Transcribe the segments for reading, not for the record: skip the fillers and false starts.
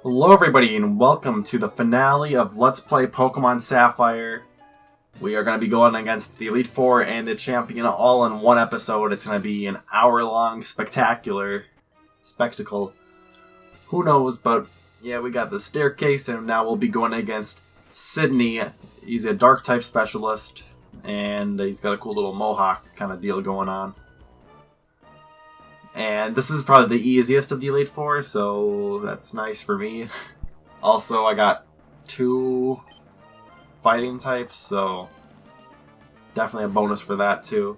Hello everybody and welcome to the finale of Let's Play Pokemon Sapphire. We are going to be going against the Elite Four and the Champion all in one episode. It's going to be an hour-long spectacular spectacle. Who knows, but yeah, we got the staircase and now we'll be going against Sydney. He's a Dark-type specialist and he's got a cool little mohawk kind of deal going on. And this is probably the easiest of the Elite Four, so that's nice for me. Also, I got 2 fighting types, so definitely a bonus for that too.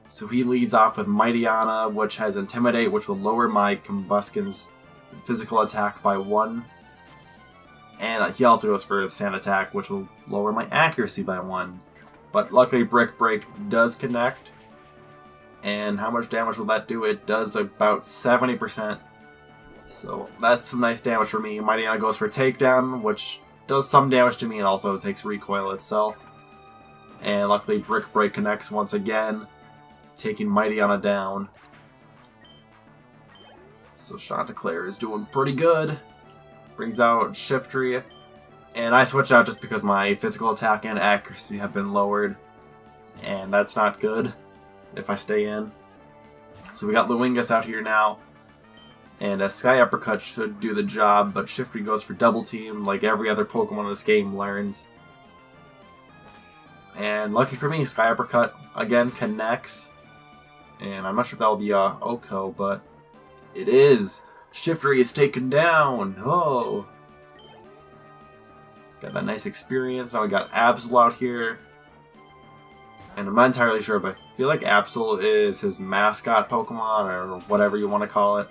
So he leads off with Mightyana, which has Intimidate, which will lower my Combusken's physical attack by 1. And he also goes for the Sand Attack, which will lower my accuracy by 1. But luckily Brick Break does connect. And how much damage will that do? It does about 70%. So that's some nice damage for me. Mightyana goes for Takedown, which does some damage to me and also takes recoil itself. And luckily Brick Break connects once again, taking Mightyana down. So Chanticleer is doing pretty good. Brings out Shiftry. And I switch out just because my physical attack and accuracy have been lowered. And that's not good if I stay in. So we got Luingus out here now. And a Sky Uppercut should do the job, but Shiftry goes for Double Team like every other Pokemon in this game learns. And lucky for me, Sky Uppercut again connects. And I'm not sure if that'll be Oko, but it is. Shiftry is taken down. Oh. Got that nice experience. Now we got Absol out here. And I'm not entirely sure, but I feel like Absol is his mascot Pokemon, or whatever you want to call it.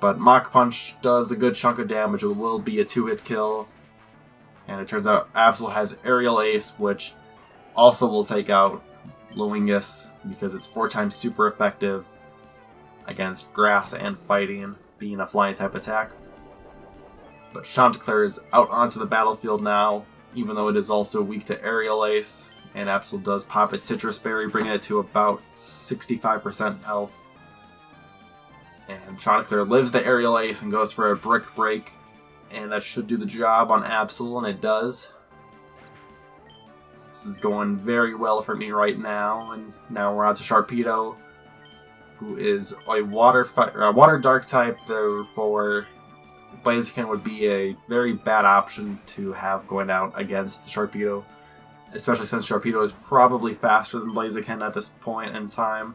But Mach Punch does a good chunk of damage. It will be a 2-hit kill. And it turns out Absol has Aerial Ace, which also will take out Luingus, because it's 4 times super effective against Grass and Fighting, being a flying type attack. But Chanticleer is out onto the battlefield now, even though it is also weak to Aerial Ace. And Absol does pop its Citrus Berry, bringing it to about 65% health. And Chanticleer lives the Aerial Ace and goes for a Brick Break. And that should do the job on Absol, and it does. This is going very well for me right now. And now we're on to Sharpedo, who is a water dark type, therefore Blaziken would be a very bad option to have going out against the Sharpedo. Especially since Sharpedo is probably faster than Blaziken at this point in time.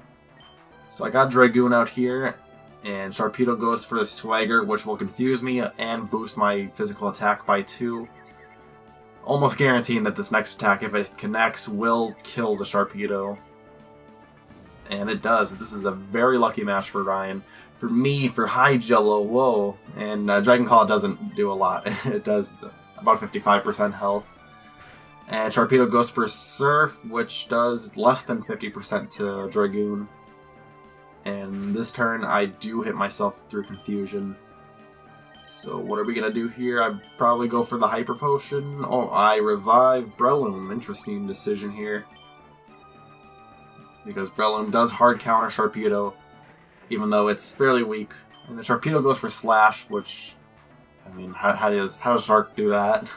So I got Dragoon out here, and Sharpedo goes for the Swagger, which will confuse me and boost my physical attack by 2. Almost guaranteeing that this next attack, if it connects, will kill the Sharpedo. And it does. This is a very lucky match for Ryan. For me, for High Jello, whoa. And Dragon Claw doesn't do a lot. It does about 55% health. And Sharpedo goes for Surf, which does less than 50% to Dragoon. And this turn, I do hit myself through Confusion. So what are we going to do here? I'd probably go for the Hyper Potion. Oh, I revive Breloom. Interesting decision here. Because Breloom does hard counter Sharpedo, even though it's fairly weak. And the Sharpedo goes for Slash, which, I mean, how does Shark do that?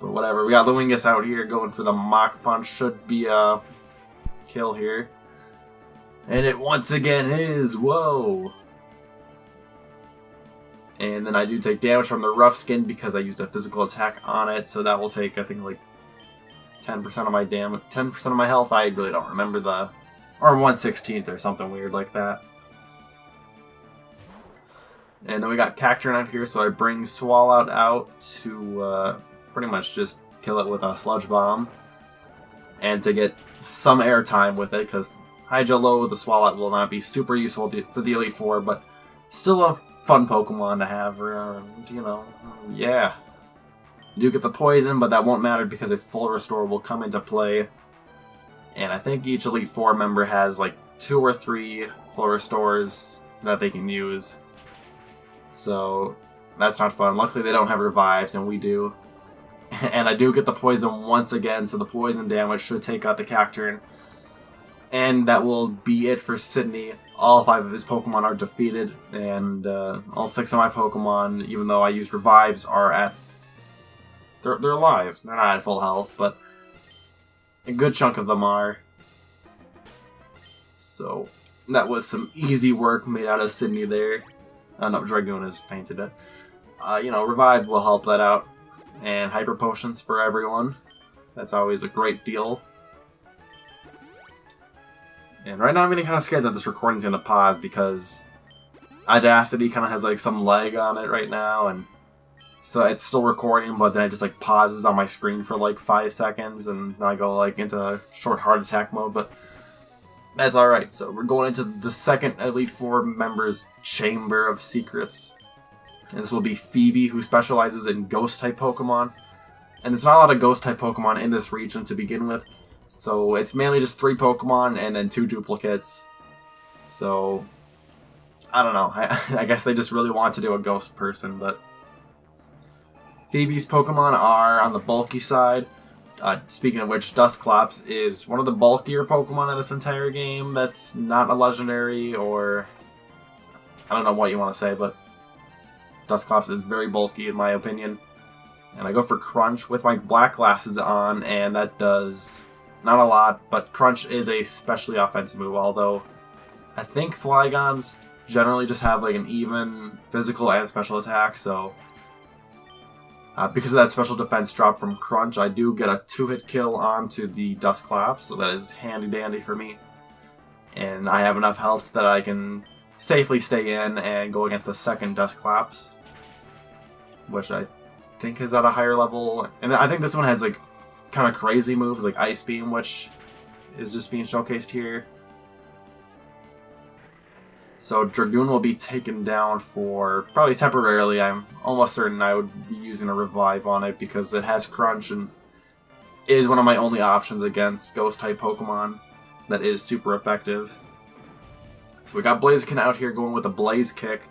But whatever, we got Luingus out here going for the Mach Punch. Should be a kill here. And it once again is. Whoa! And then I do take damage from the Rough Skin because I used a physical attack on it. So that will take, I think, like 10% of my damage, 10% of my health. I really don't remember the... Or 1/16 or something weird like that. And then we got Cacturne out here, so I bring Swallout out to... pretty much just kill it with a Sludge Bomb. And to get some airtime with it, because Hydro the Swallow will not be super useful for the Elite Four, but still a fun Pokemon to have around, you know. Yeah. You do get the Poison, but that won't matter because a Full Restore will come into play. And I think each Elite Four member has like 2 or 3 Full Restores that they can use. So that's not fun. Luckily they don't have Revives, and we do. And I do get the Poison once again, so the Poison damage should take out the Cacturne. And that will be it for Sydney. All 5 of his Pokemon are defeated, and all 6 of my Pokemon, even though I used revives, are at... They're alive. They're not at full health, but a good chunk of them are. So, that was some easy work made out of Sydney there. No, Dragoon has fainted it. You know, Revive will help that out. And Hyper Potions for everyone. That's always a great deal. And right now I'm getting kind of scared that this recording's going to pause because Audacity kind of has like some lag on it right now, and so it's still recording, but then it just like pauses on my screen for like 5 seconds, and then I go like into short heart attack mode, but that's alright. So we're going into the second Elite Four members Chamber of Secrets. And this will be Phoebe, who specializes in Ghost-type Pokemon. And there's not a lot of Ghost-type Pokemon in this region to begin with. So it's mainly just 3 Pokemon and then 2 duplicates. So, I don't know. I guess they just really want to do a Ghost person, but... Phoebe's Pokemon are on the bulky side. Speaking of which, Dusclops is one of the bulkier Pokemon in this entire game. That's not a legendary, or... I don't know what you want to say, but... Dusclops is very bulky in my opinion. And I go for Crunch with my black glasses on, and that does not a lot, but Crunch is a specially offensive move, although I think Flygons generally just have like an even physical and special attack, so because of that special defense drop from Crunch, I do get a 2-hit kill onto the Dusclops, so that is handy dandy for me. And I have enough health that I can safely stay in and go against the second Dusclops, which I think is at a higher level. And I think this one has like kind of crazy moves like Ice Beam, which is just being showcased here. So Dragoon will be taken down for probably temporarily. I'm almost certain I would be using a Revive on it because it has Crunch and is one of my only options against Ghost-type Pokemon that is super effective. So we got Blaziken out here going with a Blaze Kick.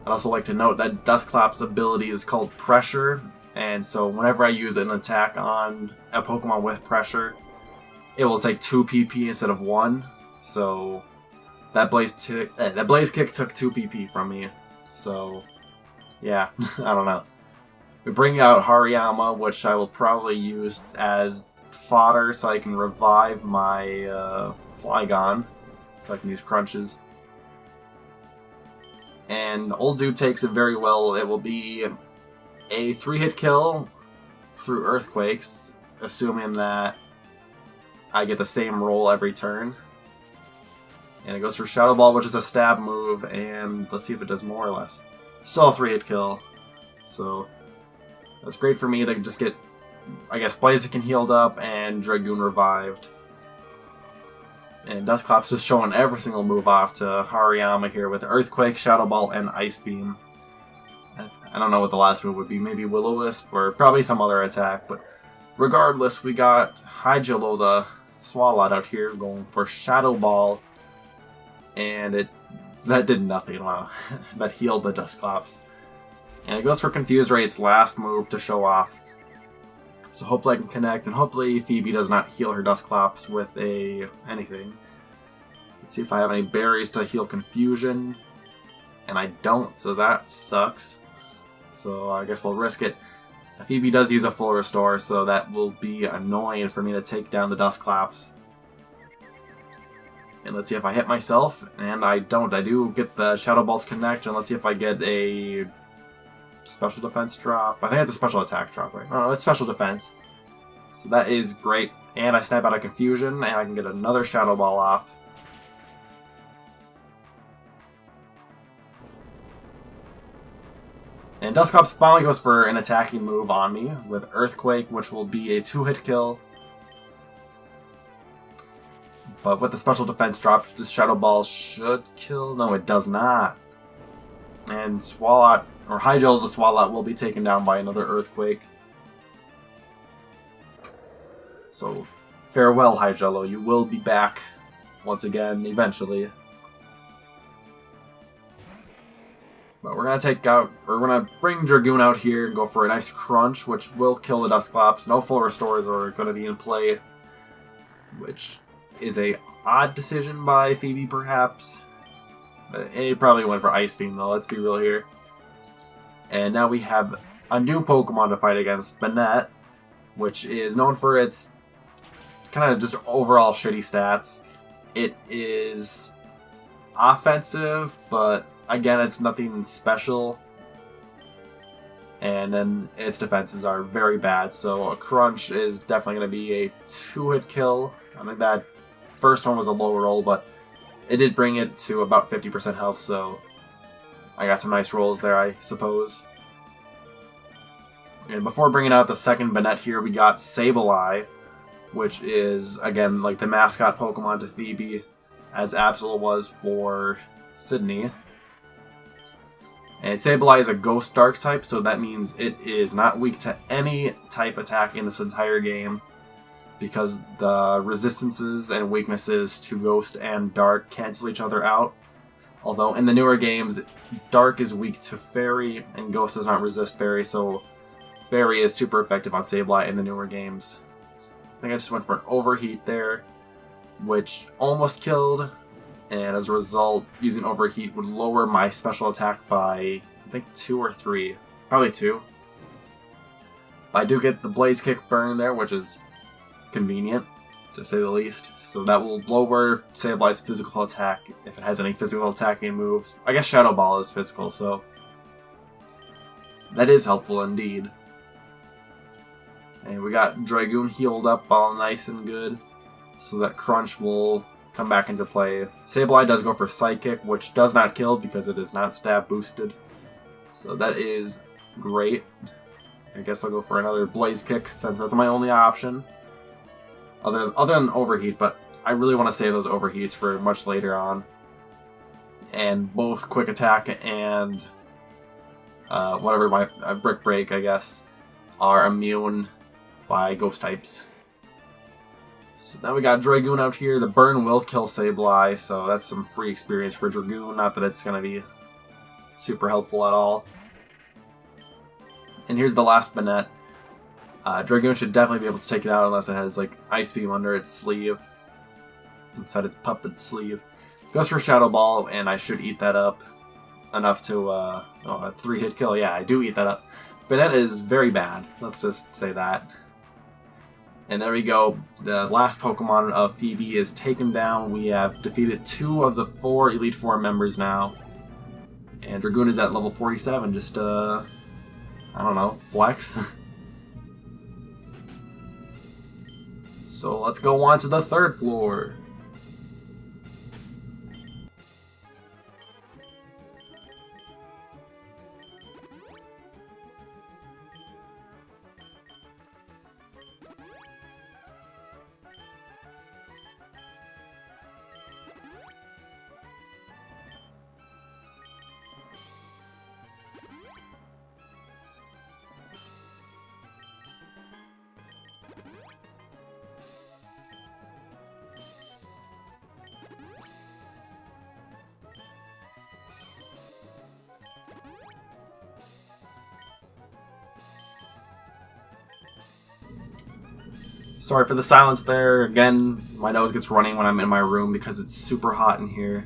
I'd also like to note that Dusclops' ability is called Pressure, and so whenever I use an attack on a Pokemon with Pressure, it will take 2 PP instead of 1. So that Blaze Kick took 2 PP from me. So yeah, I don't know. We bring out Hariyama, which I will probably use as fodder so I can revive my Flygon, so I can use Crunches. And old dude takes it very well. It will be a 3-hit kill through Earthquakes, assuming that I get the same roll every turn. And it goes for Shadow Ball, which is a stab move, and let's see if it does more or less. Still a 3-hit kill. So that's great for me to just get, I guess, Blaziken healed up and Dragoon revived. And Dusclops just showing every single move off to Hariyama here with Earthquake, Shadow Ball, and Ice Beam. I don't know what the last move would be. Maybe Will-O-Wisp or probably some other attack. But regardless, we got Hygelo, the Swalot, out here going for Shadow Ball. And that did nothing. Wow. That healed the Dusclops. And it goes for Confuse Ray, its last move to show off. So hopefully I can connect, and hopefully Phoebe does not heal her Dusclops with anything. Let's see if I have any berries to heal Confusion. And I don't, so that sucks. So I guess we'll risk it. Phoebe does use a full restore, so that will be annoying for me to take down the Dusclops. And let's see if I hit myself, and I don't. I do get the Shadow Balls connect, and let's see if I get a special defense drop. I think it's a special attack drop, right? No, it's special defense. So that is great. And I snap out of Confusion, and I can get another Shadow Ball off. And Dusclops finally goes for an attacking move on me with Earthquake, which will be a 2-hit kill. But with the special defense drop, the Shadow Ball should kill. No, it does not. And Swalot, or Hygelo the Swalot, will be taken down by another Earthquake. So, farewell, Hygelo. You will be back once again, eventually. But we're gonna bring Dragoon out here and go for a nice Crunch, which will kill the Dusclops. No full restores are gonna be in play, which is a odd decision by Phoebe, perhaps. But it probably went for Ice Beam, though, let's be real here. And now we have a new Pokemon to fight against, Banette, which is known for its kind of just overall shitty stats. It is offensive, but again, it's nothing special. And then its defenses are very bad, so a Crunch is definitely going to be a 2-hit kill. I think that first one was a low roll, but it did bring it to about 50% health, so I got some nice rolls there, I suppose. And before bringing out the second Banette here, we got Sableye, which is, again, like the mascot Pokemon to Phoebe, as Absol was for Sydney. And Sableye is a Ghost Dark type, so that means it is not weak to any type attack in this entire game, because the resistances and weaknesses to Ghost and Dark cancel each other out. Although in the newer games, Dark is weak to Fairy, and Ghost does not resist Fairy, so Fairy is super effective on Sableye in the newer games. I think I just went for an Overheat there, which almost killed, and as a result, using Overheat would lower my special attack by, I think, 2 or 3. Probably 2. But I do get the Blaze Kick burn there, which is convenient, to say the least. So that will lower Sableye's physical attack, if it has any physical attacking moves. I guess Shadow Ball is physical, so that is helpful indeed. And we got Dragoon healed up all nice and good, so that Crunch will come back into play. Sableye does go for Psychic, which does not kill because it is not stab boosted. So that is great. I guess I'll go for another Blaze Kick since that's my only option. Other than Overheat, but I really want to save those Overheats for much later on. And both Quick Attack and whatever my Brick Break, I guess, are immune by Ghost types. So now we got Dragoon out here. The burn will kill Sableye, so that's some free experience for Dragoon. Not that it's going to be super helpful at all. And here's the last Banette. Dragoon should definitely be able to take it out unless it has like Ice Beam under its sleeve. Inside its puppet sleeve. Goes for Shadow Ball, and I should eat that up. Enough to, a 3-hit kill. Yeah, I do eat that up. Banette is very bad. Let's just say that. And there we go. The last Pokemon of Phoebe is taken down. We have defeated 2 of the 4 Elite Four members now. And Dragoon is at level 47. Just, I don't know, flex. So let's go on to the 3rd floor. Sorry for the silence there. Again, my nose gets running when I'm in my room because it's super hot in here.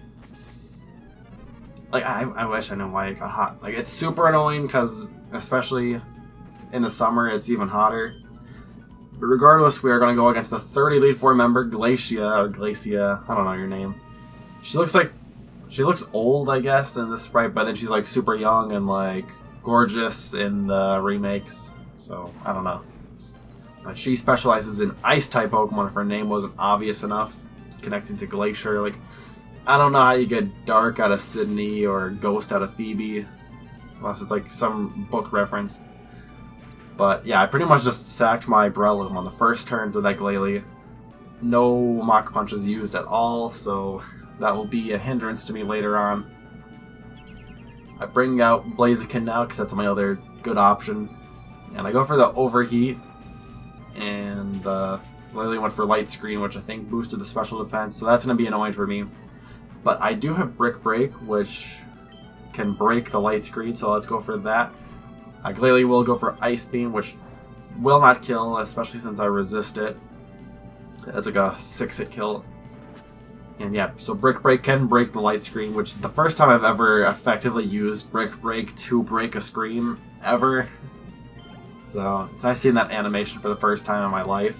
Like, I wish I knew why it got hot. Like, it's super annoying because, especially in the summer, it's even hotter. But regardless, we are going to go against the 3rd Elite Four member, Glacia, I don't know your name. She looks old, I guess, in this sprite, but then she's, like, super young and, like, gorgeous in the remakes. So, I don't know. But she specializes in Ice-type Pokemon if her name wasn't obvious enough, connecting to Glacier. Like, I don't know how you get Dark out of Sydney or Ghost out of Phoebe, unless it's like some book reference. But yeah, I pretty much just sacked my Breloom on the first turn to that Glalie. No Mach Punches used at all, so that will be a hindrance to me later on. I bring out Blaziken now because that's my other good option. And I go for the Overheat. And Lily went for Light Screen, which I think boosted the special defense, so that's going to be annoying for me. But I do have Brick Break, which can break the Light Screen, so let's go for that. Glalie will go for Ice Beam, which will not kill, especially since I resist it. That's like a 6-hit kill. And yeah, so Brick Break can break the light screen, which is the first time I've ever effectively used Brick Break to break a screen, ever. So it's nice seeing that animation for the first time in my life.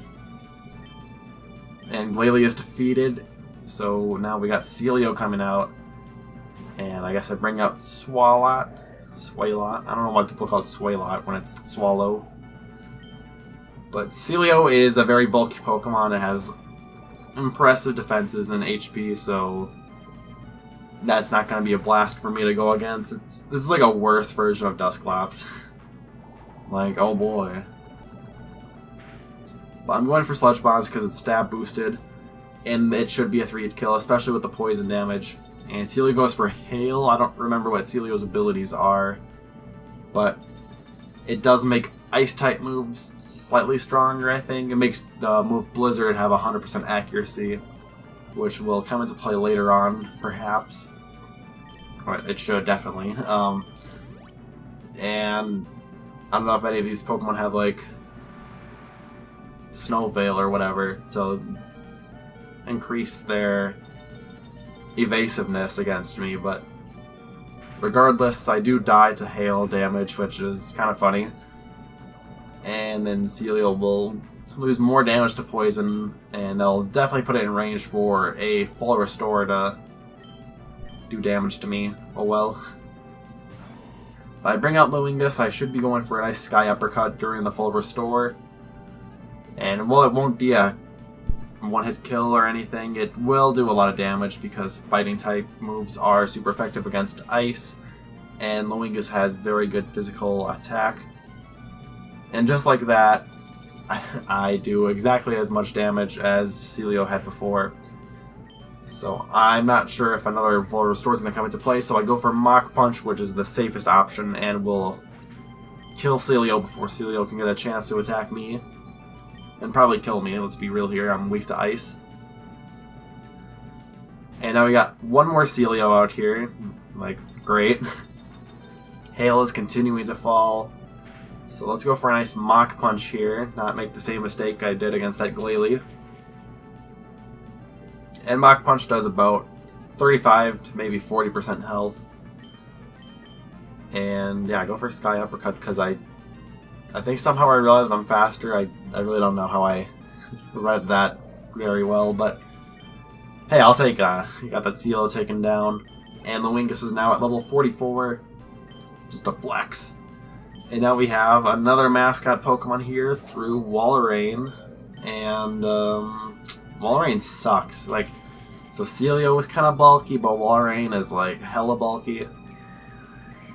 And Glalie is defeated, so now we got Celio coming out. And I guess I bring out Swalot. Swalot. I don't know why people call it Swalot when it's Swallow. But Celio is a very bulky Pokemon. It has impressive defenses and HP, so that's not going to be a blast for me to go against. This is like a worse version of Dusclops. Like, oh boy. But I'm going for Sludge Bombs because it's stab boosted, and it should be a 3-hit kill, especially with the poison damage. And Celio goes for Hail. I don't remember what Celio's abilities are, but it does make Ice-type moves slightly stronger, I think. It makes the move Blizzard have 100% accuracy, which will come into play later on, perhaps. Or it should, definitely. And I don't know if any of these Pokemon have, like, Snow Veil or whatever to increase their evasiveness against me, but regardless, I do die to hail damage, which is kind of funny. And then Celio will lose more damage to poison, and they'll definitely put it in range for a full restore to do damage to me. Oh well. If I bring out Luingus, I should be going for a nice Sky Uppercut during the full restore. And while it won't be a one-hit kill or anything, it will do a lot of damage because fighting-type moves are super effective against ice, and Luingus has very good physical attack. And just like that, I do exactly as much damage as Celio had before. So I'm not sure if another full restore is going to come into play, so I go for Mach Punch, which is the safest option, and will kill Celio before Celio can get a chance to attack me. And probably kill me, let's be real here, I'm weak to ice. And now we got one more Celio out here, like, great. Hail is continuing to fall, so let's go for a nice Mach Punch here, not make the same mistake I did against that Glalie. And Mach Punch does about 35 to maybe 40% health. And yeah, go for Sky Uppercut because I think somehow I realized I'm faster. I really don't know how I read that very well, but hey, I'll take you got that Celio taken down. And Luingus is now at level 44. Just a flex. And now we have another mascot Pokemon here through Walrein. And Walrein sucks. Like, so Celio was kind of bulky, but Walrein is like hella bulky.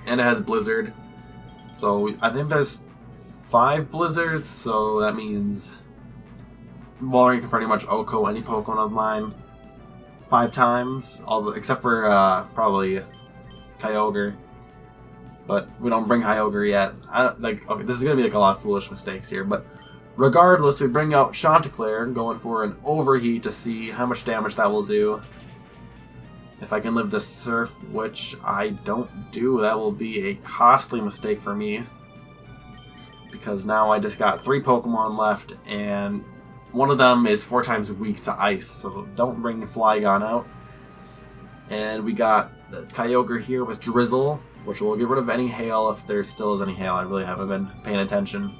And it has Blizzard. So I think there's 5 Blizzards, so that means Walrein can pretty much OHKO any Pokemon of mine 5 times, except for probably Kyogre. But we don't bring Kyogre yet. Okay, this is gonna be like a lot of foolish mistakes here, but regardless, we bring out Chanticleer, going for an Overheat to see how much damage that will do. If I can live the Surf, which I don't do, that will be a costly mistake for me. Because now I just got 3 Pokemon left, and one of them is 4 times weak to Ice, so don't bring Flygon out. And we got Kyogre here with Drizzle, which will get rid of any Hail if there still is any Hail. I really haven't been paying attention.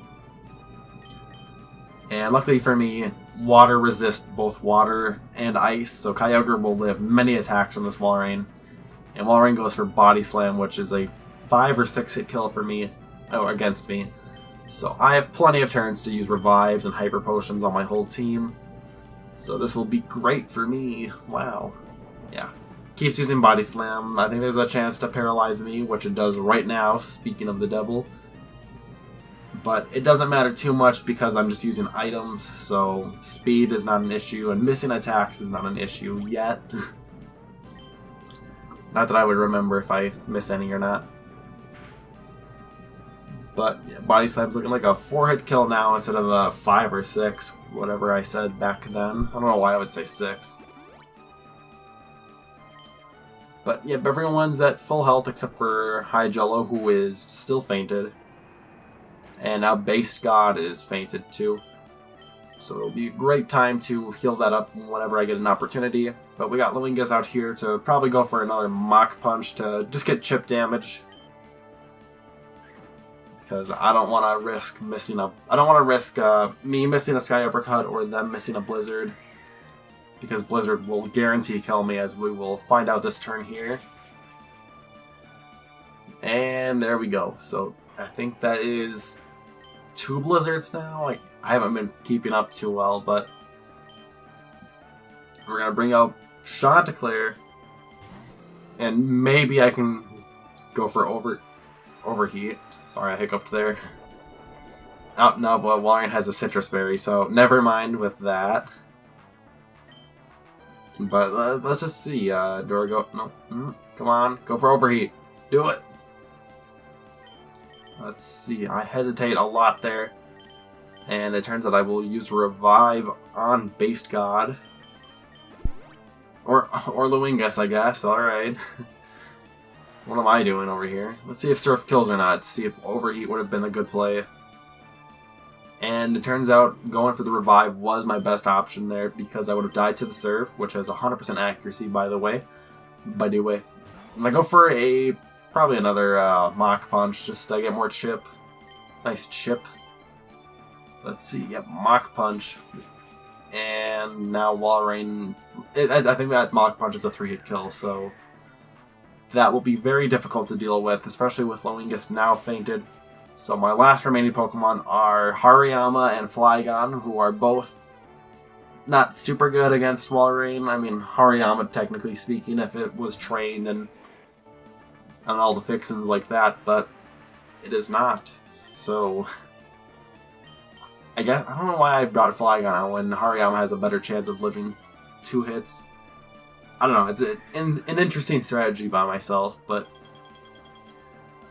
And luckily for me, Water resists both Water and Ice, so Kyogre will live many attacks from this Walrein. And Walrein goes for Body Slam, which is a 5 or 6 hit kill for me, or against me. So I have plenty of turns to use Revives and Hyper Potions on my whole team. So this will be great for me. Wow. Yeah. Keeps using Body Slam. I think there's a chance to paralyze me, which it does right now, speaking of the devil. But it doesn't matter too much because I'm just using items, so speed is not an issue, and missing attacks is not an issue yet. Not that I would remember if I miss any or not. But yeah, Body Slam's looking like a 4-hit kill now instead of a 5 or 6, whatever I said back then. I don't know why I would say 6. But yeah, everyone's at full health except for Hyjello, who is still fainted. And now Based God is fainted too. So it'll be a great time to heal that up whenever I get an opportunity. But we got Luingas out here to probably go for another Mach Punch to just get chip damage. Because I don't want to risk missing a... I don't want to risk me missing a Sky Uppercut or them missing a Blizzard. Because Blizzard will guarantee kill me, as we will find out this turn here. And there we go. So I think that is 2 Blizzards now. Like, I haven't been keeping up too well, but we're gonna bring out Chanticleer, and maybe I can go for overheat. Sorry, I hiccuped there. Oh no, but Walrein has a Citrus Berry, so never mind with that. But let's just see. Do I go? No, come on, go for overheat. Do it. Let's see. I hesitate a lot there. And it turns out I will use Revive on Based God. Or Luingas, I guess. Alright. What am I doing over here? Let's see if Surf kills or not. To see if Overheat would have been a good play. And it turns out going for the Revive was my best option there, because I would have died to the Surf, which has 100% accuracy, by the way. I'm gonna go for probably another Mach Punch, just to get more chip. Nice chip. Let's see, yep, Mach Punch. And now Walrein... I think that Mach Punch is a 3-hit kill, so... that will be very difficult to deal with, especially with Luingas now fainted. So my last remaining Pokemon are Hariyama and Flygon, who are both not super good against Walrein. I mean, Hariyama, technically speaking, if it was trained and all the fixins like that, but it is not. So... I don't know why I brought Flygon out when Hariyama has a better chance of living 2 hits. I don't know, it's an interesting strategy by myself, but...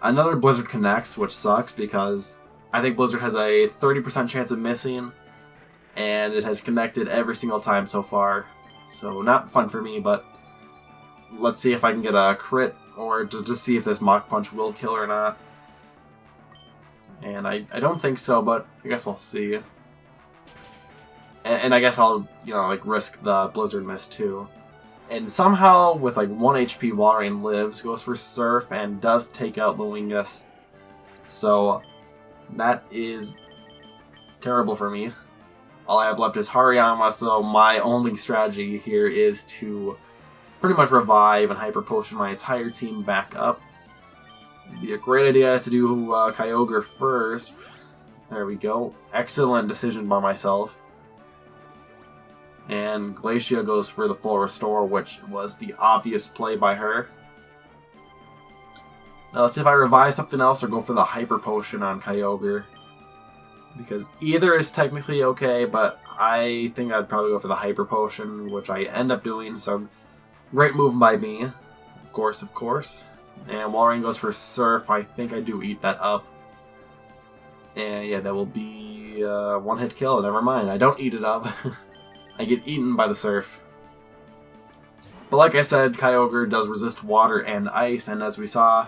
Another Blizzard connects, which sucks, because I think Blizzard has a 30% chance of missing, and it has connected every single time so far. So, not fun for me, but let's see if I can get a crit, or to just see if this Mach Punch will kill or not. And I don't think so, but I guess we'll see. And I guess I'll, risk the Blizzard miss too. And somehow, with like 1 HP, Walrein lives, goes for Surf, and does take out Luingas. So, that is terrible for me. All I have left is Hariyama, so my only strategy here is to pretty much revive and Hyper Potion my entire team back up. It'd be a great idea to do Kyogre first. There we go. Excellent decision by myself. And Glacia goes for the full restore, which was the obvious play by her. Now let's see if I revive something else or go for the Hyper Potion on Kyogre. Because either is technically okay, but I think I'd probably go for the Hyper Potion, which I end up doing, so great move by me. Of course, of course. And Walrein goes for Surf. I think I do eat that up. And yeah, that will be a 1-hit kill. Never mind, I don't eat it up. I get eaten by the Surf. But like I said, Kyogre does resist water and ice, and as we saw,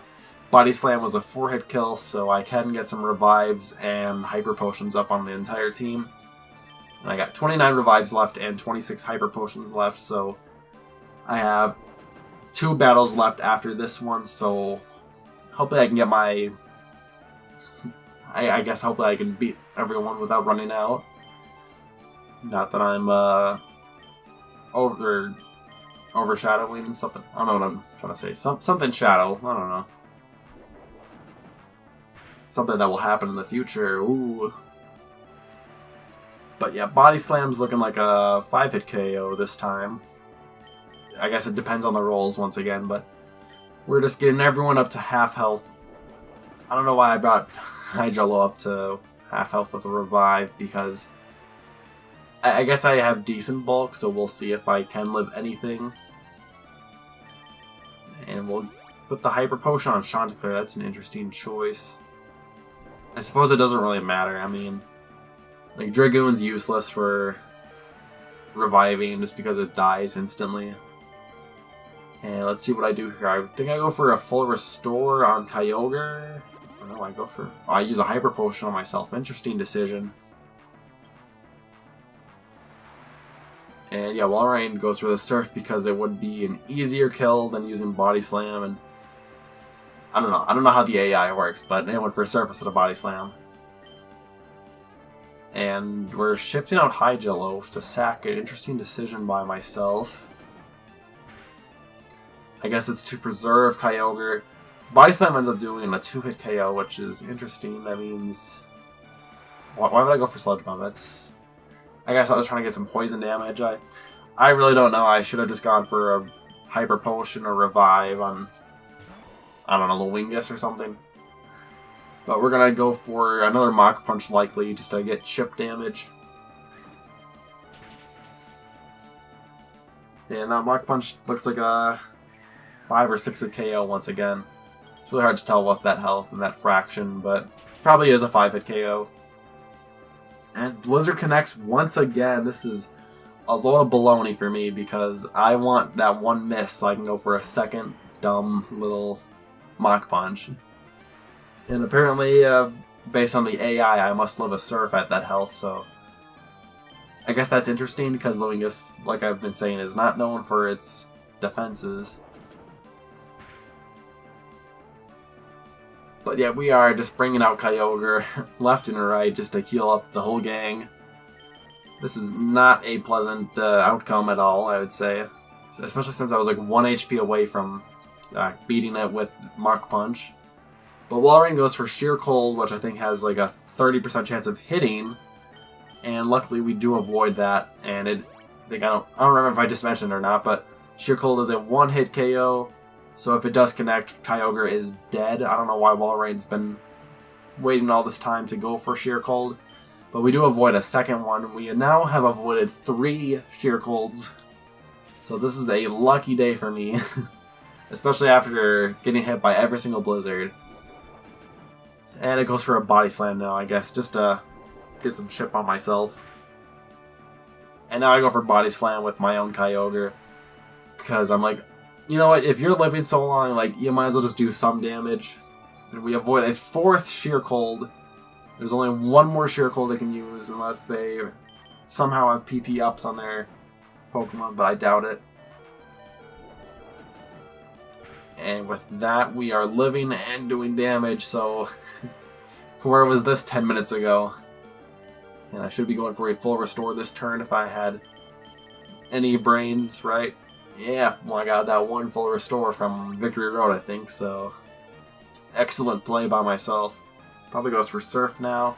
Body Slam was a 4-hit kill, so I can get some revives and Hyper Potions up on the entire team. And I got 29 revives left and 26 Hyper Potions left, so I have 2 battles left after this one, so hopefully I can get my... I guess hopefully I can beat everyone without running out. Not that I'm overshadowing something. I don't know what I'm trying to say. Something shadow. I don't know. Something that will happen in the future. Ooh. But yeah, Body Slam's looking like a 5-hit KO this time. I guess it depends on the rolls once again, but we're just getting everyone up to half health. I don't know why I brought Hydrolo up to half health with a revive, because I guess I have decent bulk, so we'll see if I can live anything. And we'll put the Hyper Potion on Chanticleer. That's an interesting choice. I suppose it doesn't really matter. I mean, like, Dragoon's useless for reviving just because it dies instantly. And let's see what I do here. I think I go for a full restore on Kyogre. Or no, I use a Hyper Potion on myself. Interesting decision. And yeah, Walrein goes for the Surf because it would be an easier kill than using Body Slam, and I don't know. I don't know how the AI works, but it went for a Surf instead of Body Slam. And we're shifting out High Jello to sack an interesting decision by myself. I guess it's to preserve Kyogre. Body Slam ends up doing a 2-hit KO, which is interesting. That means... Why would I go for Sludge Bomb? That's... I guess I was trying to get some poison damage. I really don't know. I should have just gone for a Hyper Potion or Revive on, I don't know, Luingus or something. But we're going to go for another Mach Punch likely, just to get chip damage. And that Mach Punch looks like a 5 or 6 hit KO once again. It's really hard to tell with that health and that fraction, but probably is a 5-hit KO. And Blizzard connects once again. This is a load of baloney for me because I want that one miss so I can go for a second dumb little Mach Punch. And apparently, based on the AI, I must live a Surf at that health, so... I guess that's interesting because Luingus, like I've been saying, is not known for its defenses. But yeah, we are just bringing out Kyogre left and right just to heal up the whole gang. This is not a pleasant outcome at all, I would say. Especially since I was like 1 HP away from beating it with Mach Punch. But Walrein goes for Sheer Cold, which I think has like a 30% chance of hitting. And luckily we do avoid that. And I don't remember if I just mentioned it or not, but Sheer Cold is a 1-hit KO. So if it does connect, Kyogre is dead. I don't know why Walrein's been waiting all this time to go for Sheer Cold. But we do avoid a second one. We now have avoided 3 Sheer Colds. So this is a lucky day for me. Especially after getting hit by every single Blizzard. And it goes for a Body Slam now, I guess, just to get some chip on myself. And now I go for Body Slam with my own Kyogre. Because I'm like, you know what, if you're living so long, like, you might as well just do some damage. And we avoid a 4th Sheer Cold. There's only 1 more Sheer Cold they can use unless they somehow have PP ups on their Pokemon, but I doubt it. And with that, we are living and doing damage, so... Where was this 10 minutes ago? And I should be going for a full restore this turn if I had any brains, right? Yeah, well, I got that 1 full restore from Victory Road, I think, so... Excellent play by myself. Probably goes for Surf now,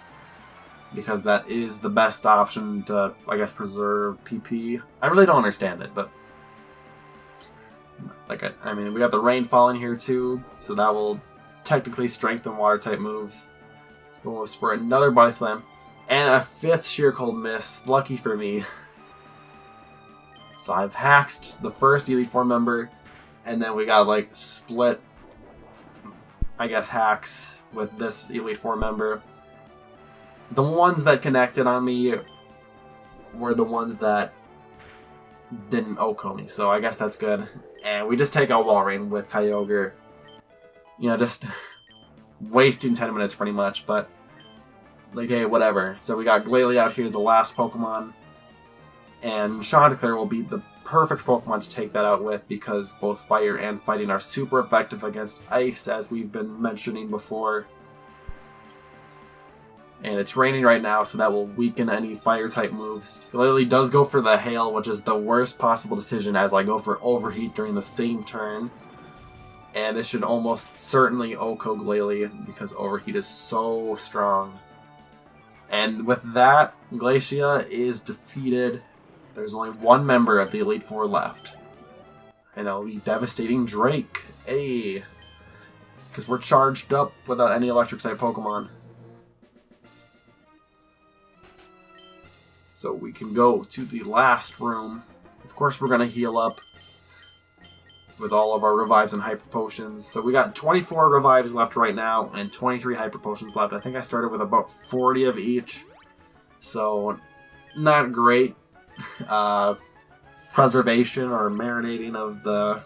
because that is the best option to, I guess, preserve PP. I really don't understand it, but... Like, I mean, we got the Rain falling here too, so that will technically strengthen Water-type moves. Goes for another Body Slam. And a 5th Sheer Cold miss. Lucky for me. So I've hacked the first Elite Four member. And then we got like split, I guess, hacks with this Elite Four member. The ones that connected on me were the ones that didn't OHKO me. So I guess that's good. And we just take out Walrein with Kyogre. You know, just... wasting 10 minutes pretty much, but like, hey, whatever. So we got Glalie out here, the last Pokemon, and Chanticleer will be the perfect Pokemon to take that out with because both Fire and Fighting are super effective against Ice, as we've been mentioning before. And it's raining right now, so that will weaken any Fire-type moves. Glalie does go for the Hail, which is the worst possible decision, as I go for Overheat during the same turn. And this should almost certainly OHKO Glalie because Overheat is so strong. And with that, Glacia is defeated. There's only 1 member of the Elite Four left. And it'll be Devastating Drake. Hey! Because we're charged up without any Electric-type Pokemon. So we can go to the last room. Of course we're going to heal up with all of our Revives and Hyper Potions. So we got 24 Revives left right now, and 23 Hyper Potions left. I think I started with about 40 of each. So, not great preservation or marinating of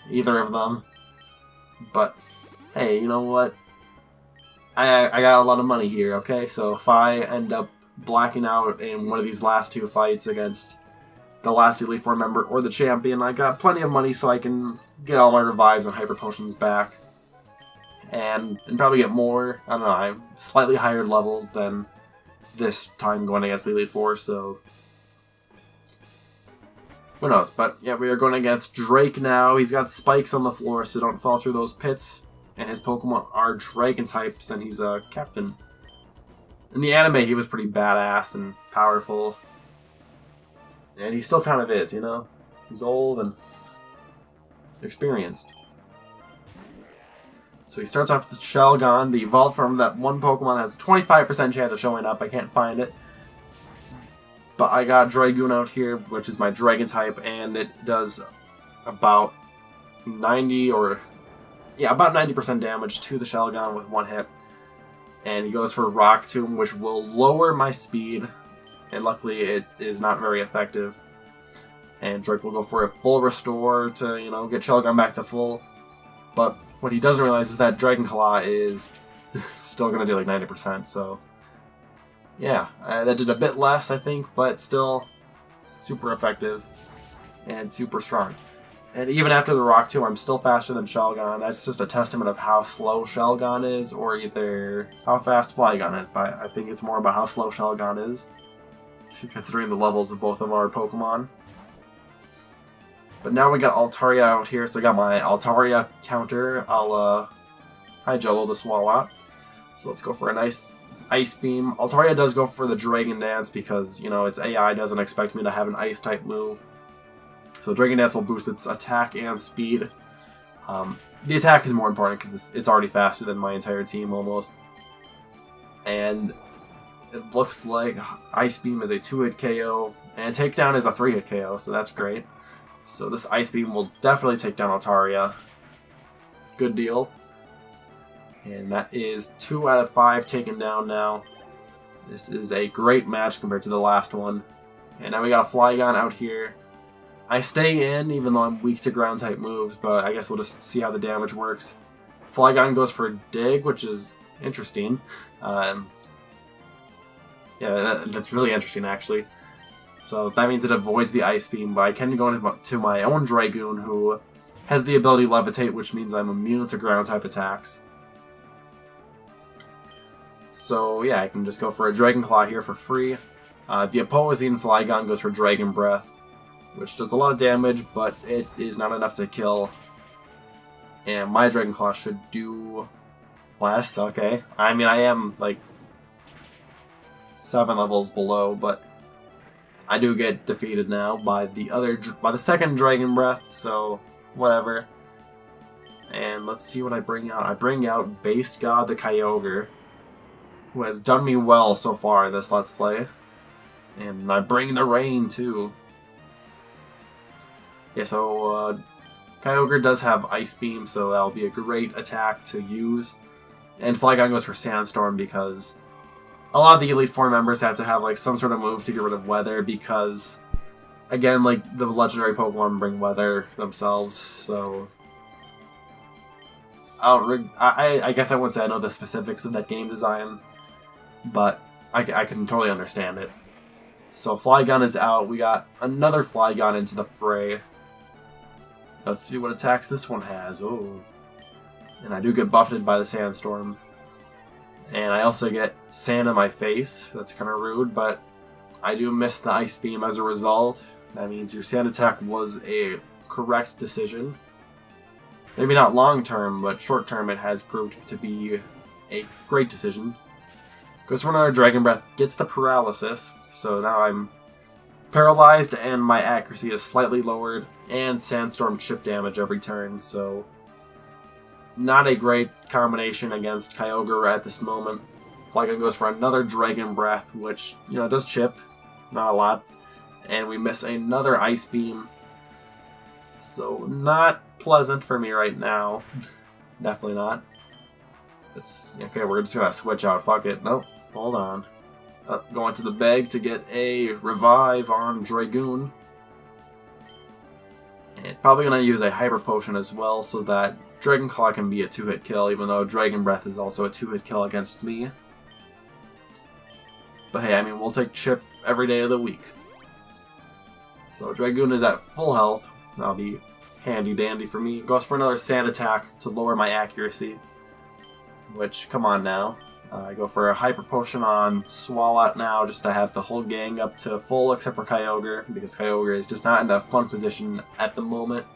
either of them. But, hey, you know what? I got a lot of money here, okay? So if I end up blacking out in one of these last 2 fights against the last Elite Four member or the champion. I got plenty of money so I can get all my revives and hyper potions back. And probably get more, I don't know, I'm slightly higher levels than this time going against the Elite Four, so who knows. But yeah, we are going against Drake now. He's got spikes on the floor, so don't fall through those pits. And his Pokemon are Dragon types, and he's a captain. In the anime, he was pretty badass and powerful. And he still kind of is, you know? He's old and experienced. So he starts off with Shelgon, the evolved form. That one Pokemon has a 25% chance of showing up. I can't find it. But I got Dragoon out here, which is my Dragon type, and it does about 90% damage to the Shelgon with one hit. And he goes for Rock Tomb, which will lower my speed, and luckily it is not very effective. And Drake will go for a full restore to, you know, get Shelgon back to full. But what he doesn't realize is that Dragon Claw is still going to do like 90%, so yeah, that did a bit less, I think, but still super effective and super strong. And even after the Rock Tomb, I'm still faster than Shelgon. That's just a testament of how slow Shelgon is, or either how fast Flygon is. But I think it's more about how slow Shelgon is, considering the levels of both of our Pokemon. But now we got Altaria out here, so I got my Altaria counter. I'll high Jello the Swalot. So let's go for a nice Ice Beam. Altaria does go for the Dragon Dance because, you know, its AI doesn't expect me to have an Ice-type move. So Dragon Dance will boost its attack and speed. The attack is more important because it's already faster than my entire team almost. And it looks like Ice Beam is a 2-hit KO, and Takedown is a 3-hit KO, so that's great. So this Ice Beam will definitely take down Altaria. Good deal. And that is 2 out of 5 taken down now. This is a great match compared to the last one. And now we got a Flygon out here. I stay in even though I'm weak to ground type moves, but I guess we'll just see how the damage works. Flygon goes for Dig, which is interesting. Yeah, that's really interesting actually. So that means it avoids the Ice Beam, but I can go into my own Dragoon, who has the ability Levitate, which means I'm immune to ground type attacks. So yeah, I can just go for a Dragon Claw here for free. The opposing Flygon goes for Dragon Breath, which does a lot of damage, but it is not enough to kill. And my Dragon Claw should do less, okay. I mean, I am like 7 levels below, but I do get defeated now by the second Dragon Breath, so whatever. And let's see what I bring out. I bring out Based God the Kyogre, who has done me well so far in this Let's Play. And I bring the rain too. Yeah, so Kyogre does have Ice Beam, so that'll be a great attack to use. And Flygon goes for Sandstorm because a lot of the Elite Four members have to have like some sort of move to get rid of weather because, again, like the legendary Pokemon bring weather themselves. So I guess I wouldn't say I know the specifics of that game design, but I can totally understand it. So Flygon is out. We got another Flygon into the fray. Let's see what attacks this one has. Oh, and I do get buffeted by the Sandstorm. And I also get sand in my face. That's kind of rude, but I do miss the Ice Beam as a result. That means your sand attack was a correct decision. Maybe not long term, but short term it has proved to be a great decision. Goes for another Dragon Breath, gets the paralysis, so now I'm paralyzed and my accuracy is slightly lowered, and Sandstorm chip damage every turn, so not a great combination against Kyogre at this moment. Flygon goes for another Dragon Breath, which, you know, does chip, not a lot, and we miss another Ice Beam. So not pleasant for me right now. Definitely not. It's okay, we're just gonna switch out, fuck it. Nope, hold on. Going to the bag to get a revive on Dragoon. And probably gonna use a Hyper Potion as well so that Dragon Claw can be a 2-hit kill, even though Dragon Breath is also a 2-hit kill against me. But hey, I mean, we'll take chip every day of the week. So Dragoon is at full health. That'll be handy dandy for me. Goes for another sand attack to lower my accuracy. Which, come on now. I go for a Hyper Potion on Swalot now, just to have the whole gang up to full except for Kyogre, because Kyogre is just not in a fun position at the moment.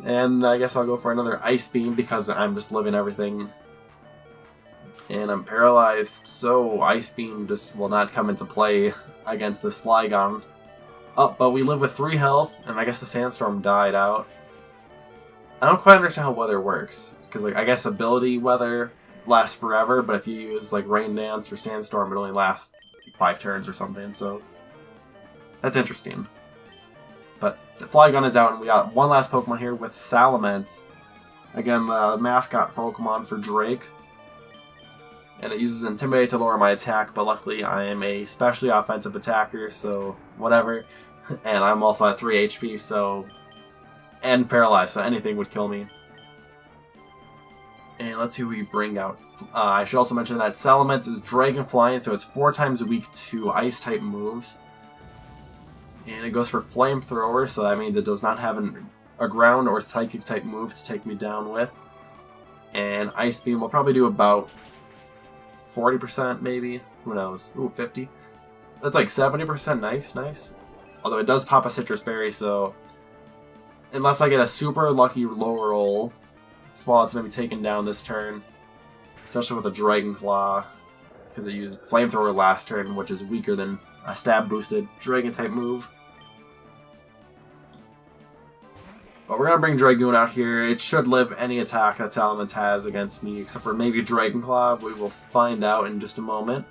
And I guess I'll go for another Ice Beam, because I'm just living everything. And I'm paralyzed, so Ice Beam just will not come into play against this Flygon. Oh, but we live with 3 health, and I guess the Sandstorm died out. I don't quite understand how weather works. Because, like, I guess ability weather lasts forever, but if you use, like, Rain Dance or Sandstorm, it only lasts 5 turns or something, so that's interesting. But the Flygon is out, and we got one last Pokemon here with Salamence. Again, the mascot Pokemon for Drake. And it uses Intimidate to lower my attack, but luckily I am a specially offensive attacker, so whatever. And I'm also at 3 HP, so... and paralyzed, so anything would kill me. And let's see who we bring out. I should also mention that Salamence is Dragon Flying, so it's 4 times weak to Ice-type moves. And it goes for Flamethrower, so that means it does not have a Ground or Psychic-type move to take me down with. And Ice Beam will probably do about 40% maybe. Who knows? Ooh, 50. That's like 70%. Nice, nice. Although it does pop a Citrus Berry, so... unless I get a super lucky low roll, Swalot's going to be taken down this turn. Especially with a Dragon Claw. Because it used Flamethrower last turn, which is weaker than a stab-boosted Dragon-type move. But we're going to bring Dragoon out here. It should live any attack that Salamence has against me, except for maybe Dragon Claw. We will find out in just a moment.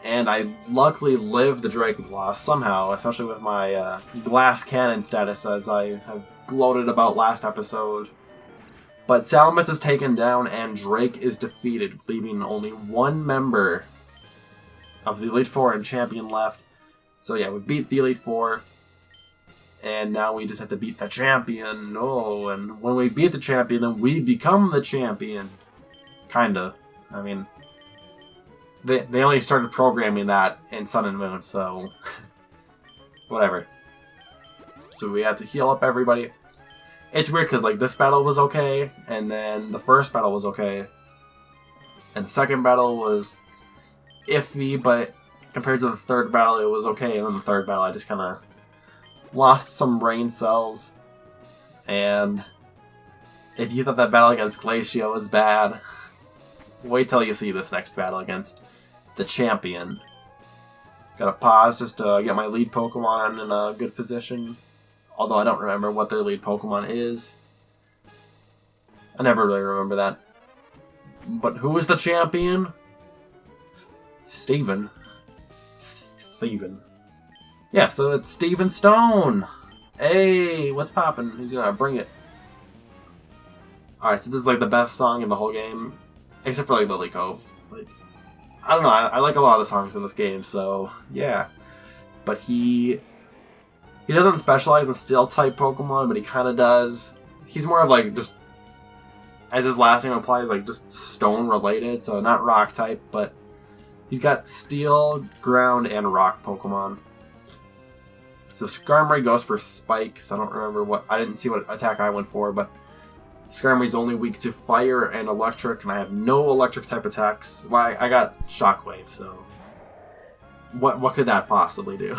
And I luckily lived the Dragon Claw somehow, especially with my Glass Cannon status, as I have gloated about last episode. But Salamence is taken down, and Drake is defeated, leaving only one member of the Elite Four and Champion left. So yeah, we beat the Elite Four, and now we just have to beat the Champion. Oh, and when we beat the Champion, then we become the Champion. Kinda. I mean... They only started programming that in Sun and Moon, so... whatever. So we had to heal up everybody. It's weird, because, like, this battle was okay, and then the first battle was okay. And the second battle was iffy, but compared to the third battle, it was okay. And then the third battle, I just kind of lost some brain cells. And if you thought that battle against Glacio was bad, wait till you see this next battle against the Champion. Gotta pause just to get my lead Pokemon in a good position. Although I don't remember what their lead Pokemon is. I never really remember that. But who is the Champion? Steven. Yeah, so it's Steven Stone! Hey, what's poppin'? Who's gonna bring it? Alright, so this is like the best song in the whole game. Except for like Lily Cove. Like, I don't know, I like a lot of the songs in this game, so yeah. But he doesn't specialize in Steel-type Pokemon, but he kind of does. He's more of like just, as his last name implies, like just Stone-related, so not Rock-type, but he's got Steel, Ground, and Rock Pokemon. So Skarmory goes for Spikes. I don't remember what, I didn't see what attack I went for, but Skarmory's only weak to Fire and Electric, and I have no Electric-type attacks. Well, I got Shockwave, so what could that possibly do?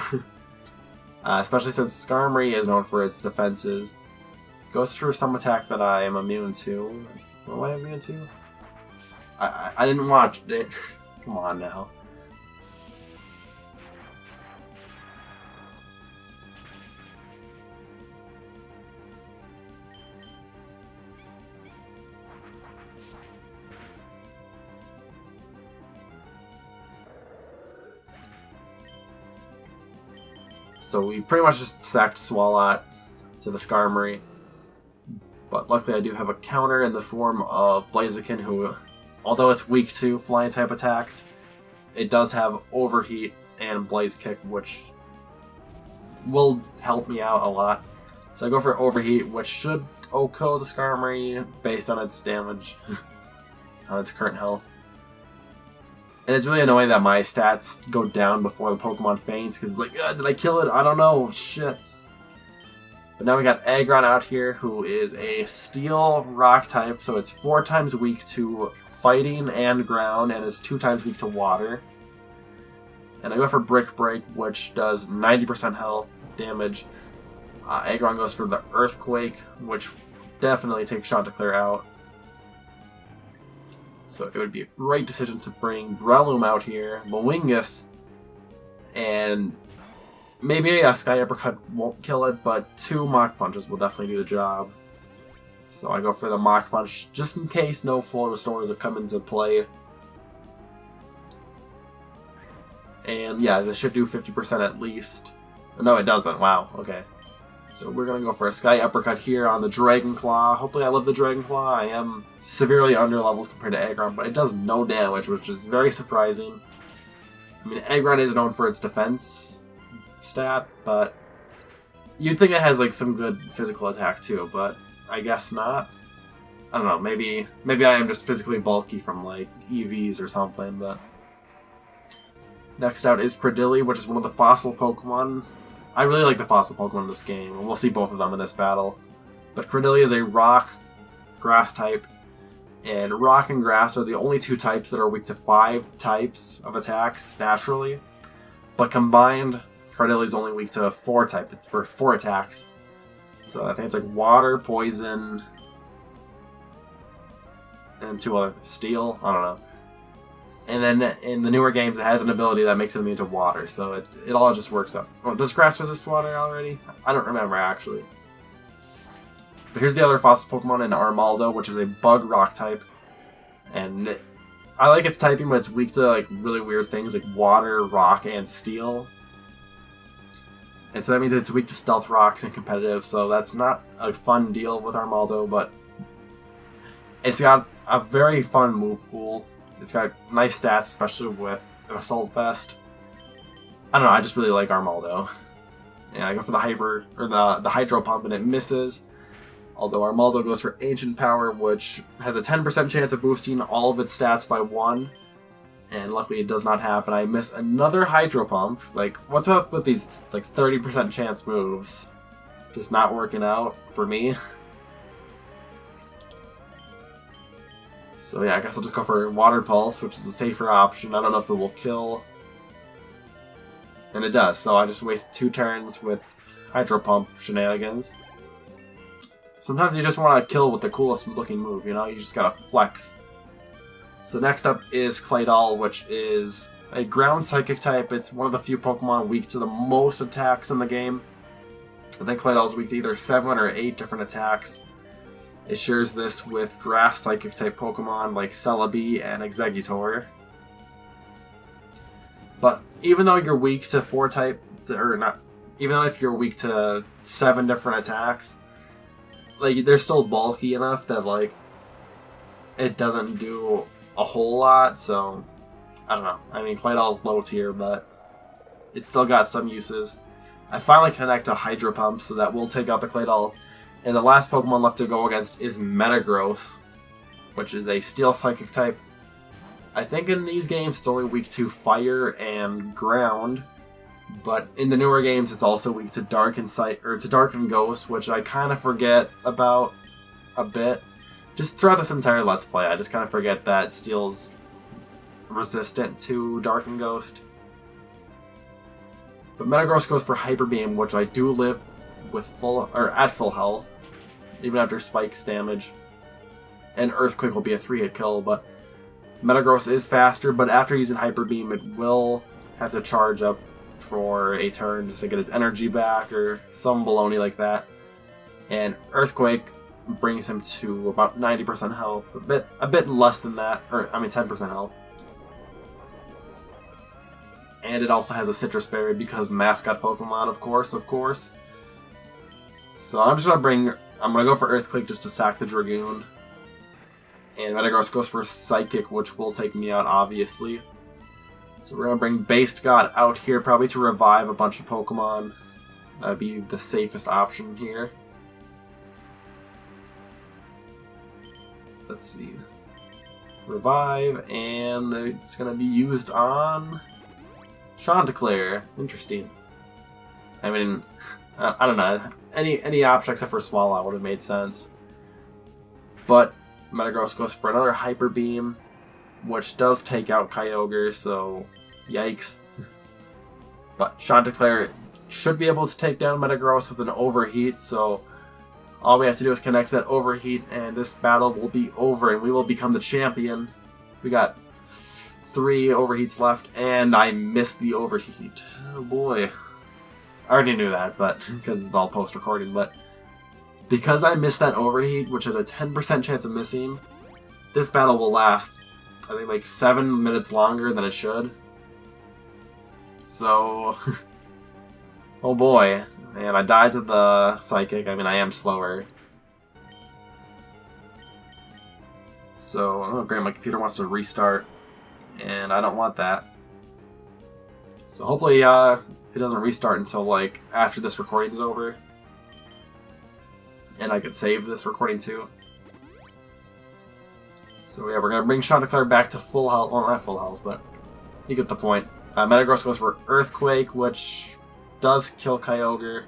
Especially since Skarmory is known for its defenses. Goes through some attack that I am immune to. What am I immune to? I didn't watch it. Come on now. So we pretty much just sacked Swalot to the Skarmory. But luckily I do have a counter in the form of Blaziken, who, although it's weak to flying type attacks, it does have Overheat and Blaze Kick, which will help me out a lot. So I go for Overheat, which should OHKO the Skarmory based on its damage, on its current health. And it's really annoying that my stats go down before the Pokemon faints, because it's like, did I kill it? I don't know, shit. But now we got Aggron out here, who is a Steel Rock type, so it's 4 times weak to fighting and ground, and is 2 times weak to water. And I go for Brick Break, which does 90% health damage. Aggron goes for the Earthquake, which definitely takes Chanticleer out. So it would be a great decision to bring Breloom out here, Mawingus, and maybe a Sky Uppercut won't kill it, but 2 Mach Punches will definitely do the job. So I go for the Mach Punch, just in case no full restores will come into play. And yeah, this should do 50% at least. No, it doesn't. Wow, okay. So we're going to go for a Sky Uppercut here on the Dragon Claw. Hopefully I love the Dragon Claw. I am severely under-leveled compared to Aggron, but it does no damage, which is very surprising. I mean, Aggron is known for its defense stat, but you'd think it has like some good physical attack too, but I guess not. I don't know, maybe I am just physically bulky from like EVs or something, but... Next out is Credilli, which is one of the fossil Pokemon. I really like the fossil Pokemon in this game, and we'll see both of them in this battle. But Credilli is a rock, grass type, and rock and grass are the only 2 types that are weak to 5 types of attacks, naturally. But combined, Credilli is only weak to 4 attacks. So I think it's like water, poison, and 2 other, steel, I don't know. And then in the newer games, it has an ability that makes it immune to water, so it all just works out. Oh, does grass resist water already? I don't remember, actually. But here's the other fossil Pokemon in Armaldo, which is a bug rock type. And I like its typing, but it's weak to like really weird things like water, rock, and steel. And so that means it's weak to stealth rocks and competitive, so that's not a fun deal with Armaldo, but it's got a very fun move pool. It's got nice stats, especially with an Assault Vest. I don't know, I just really like Armaldo. And I go for the Hydro Pump, and it misses. Although Armaldo goes for Ancient Power, which has a 10% chance of boosting all of its stats by 1. And luckily it does not happen. I miss another Hydro Pump. Like, what's up with these like 30% chance moves? Just not working out for me. So yeah, I guess I'll just go for Water Pulse, which is a safer option. I don't know if it will kill. And it does, so I just wasted 2 turns with Hydro Pump shenanigans. Sometimes you just want to kill with the coolest looking move, you know? You just gotta flex. So next up is Claydol, which is a ground psychic type. It's one of the few Pokemon weak to the most attacks in the game. I think Claydol is weak to either 7 or 8 different attacks. It shares this with grass psychic type Pokemon like Celebi and Exeggutor. But even though you're weak to 4 type, or not, even though if you're weak to 7 different attacks, like they're still bulky enough that like it doesn't do a whole lot. So I don't know. I mean, Claydol's low tier, but it's still got some uses. I finally connect a Hydro Pump, so that will take out the Claydol. And the last Pokemon left to go against is Metagross, which is a Steel Psychic type. I think in these games it's only weak to Fire and Ground, but in the newer games it's also weak to Dark and Dark and Ghost, which I kind of forget about a bit. Just throughout this entire Let's Play, I just kind of forget that Steel's resistant to Dark and Ghost. But Metagross goes for Hyper Beam, which I do live with at full health, even after Spike's damage. And Earthquake will be a 3-hit kill, but Metagross is faster, but after using Hyper Beam, it will have to charge up for a turn just to get its energy back, or some baloney like that. And Earthquake brings him to about 90% health, a bit less than that, or I mean 10% health. And it also has a Citrus Berry because mascot Pokemon, of course. So I'm gonna go for Earthquake just to sack the Dragoon. And Metagross goes for Psychic, which will take me out, obviously. So we're gonna bring Based God out here, probably to revive a bunch of Pokemon. That'd be the safest option here. Let's see. Revive, and it's going to be used on Chanticleer. Interesting. I mean, I don't know. Any option except for Swallow would have made sense. But Metagross goes for another Hyper Beam, which does take out Kyogre, so yikes. But Chanticleer should be able to take down Metagross with an Overheat, so all we have to do is connect that Overheat, and this battle will be over, and we will become the champion. We got 3 Overheats left, and I missed the Overheat. Oh boy. I already knew that, but because it's all post-recording, but because I missed that Overheat, which had a 10% chance of missing, this battle will last, I think, like 7 minutes longer than it should. So, oh boy. And I died to the Psychic. I mean, I am slower. So, oh great, my computer wants to restart, and I don't want that. So hopefully, it doesn't restart until, like, after this recording's over. And I can save this recording, too. So yeah, we're going to bring Chanticleer back to full health. Well, not full health, but you get the point. Metagross goes for Earthquake, which does kill Kyogre.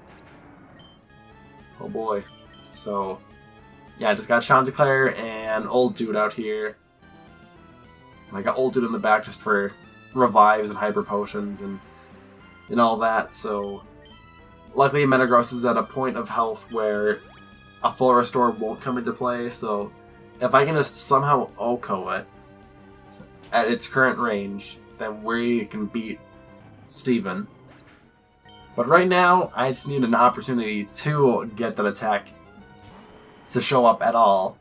Oh boy. So, yeah, I just got Chanticleer and Old Dude out here. And I got Old Dude in the back just for revives and hyper potions and all that. So, luckily Metagross is at a point of health where a full restore won't come into play. So, if I can just somehow OHKO it at its current range, then we can beat Steven. But right now, I just need an opportunity to get that attack to show up at all.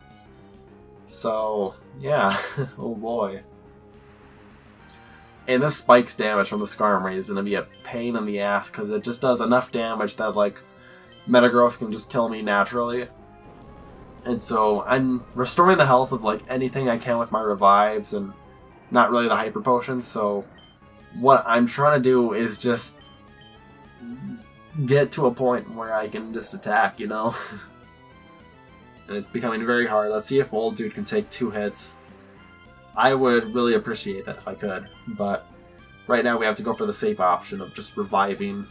So, yeah. Oh boy. And this Spike's damage from the Skarm Ray is going to be a pain in the ass, because it just does enough damage that, like, Metagross can just kill me naturally. And so, I'm restoring the health of, like, anything I can with my revives, and not really the hyper potions, so what I'm trying to do is just get to a point where I can just attack, you know? And it's becoming very hard. Let's see if Old Dude can take 2 hits. I would really appreciate that if I could, but right now we have to go for the safe option of just reviving.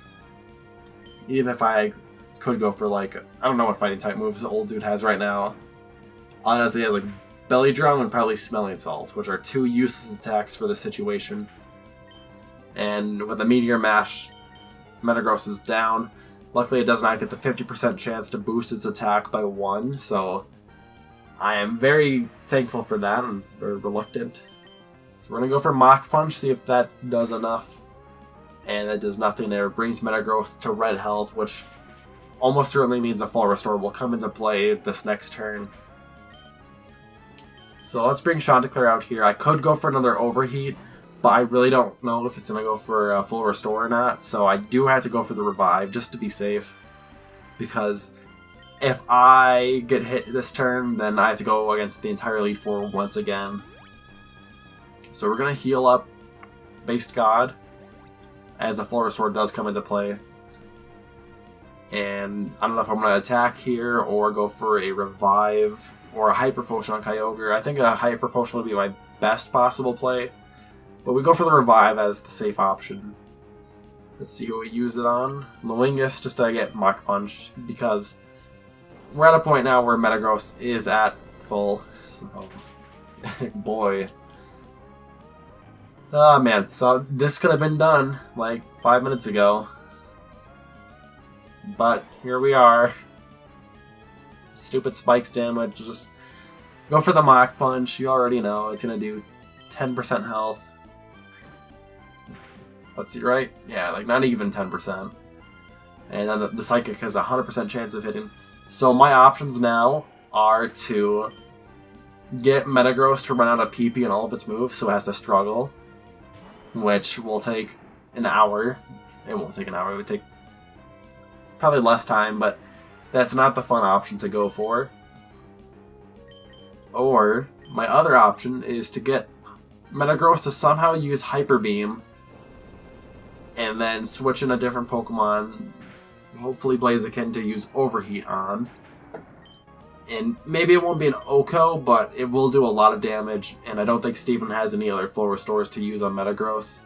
Even if I could go for, like, I don't know what fighting type moves Old Dude has right now. All it has, he has, like, Belly Drum and probably Smelling Salt, which are 2 useless attacks for this situation. And with the Meteor Mash, Metagross is down. Luckily it does not get the 50% chance to boost its attack by 1, so I am very thankful for that, and very reluctant. So we're going to go for Mach Punch, see if that does enough. And it does nothing there. It brings Metagross to red health, which almost certainly means a full restore will come into play this next turn. So let's bring Chanticleer out here. I could go for another Overheat, but I really don't know if it's going to go for a full restore or not. So I do have to go for the Revive, just to be safe. Because if I get hit this turn, then I have to go against the entire Elite Four once again. So we're going to heal up Based God, as a full restore does come into play. And I don't know if I'm going to attack here or go for a Revive or a Hyper Potion on Kyogre. I think a Hyper Potion would be my best possible play. But we go for the Revive as the safe option. Let's see who we use it on. Luingus, just to get Mach Punch, because we're at a point now where Metagross is at full. So, boy. Oh man, so this could have been done like 5 minutes ago. But here we are. Stupid Spike's damage. Just go for the Mach Punch. You already know it's going to do 10% health. Let's see, right? Yeah, like not even 10%. And then the Psychic has a 100% chance of hitting. So my options now are to get Metagross to run out of PP and all of its moves, so it has to struggle. Which will take an hour. It won't take an hour, it would take probably less time, but that's not the fun option to go for. Or, my other option is to get Metagross to somehow use Hyper Beam and then switch in a different Pokemon, hopefully Blaziken, to use Overheat on. And maybe it won't be an Oko, but it will do a lot of damage, and I don't think Steven has any other full restores to use on Metagross.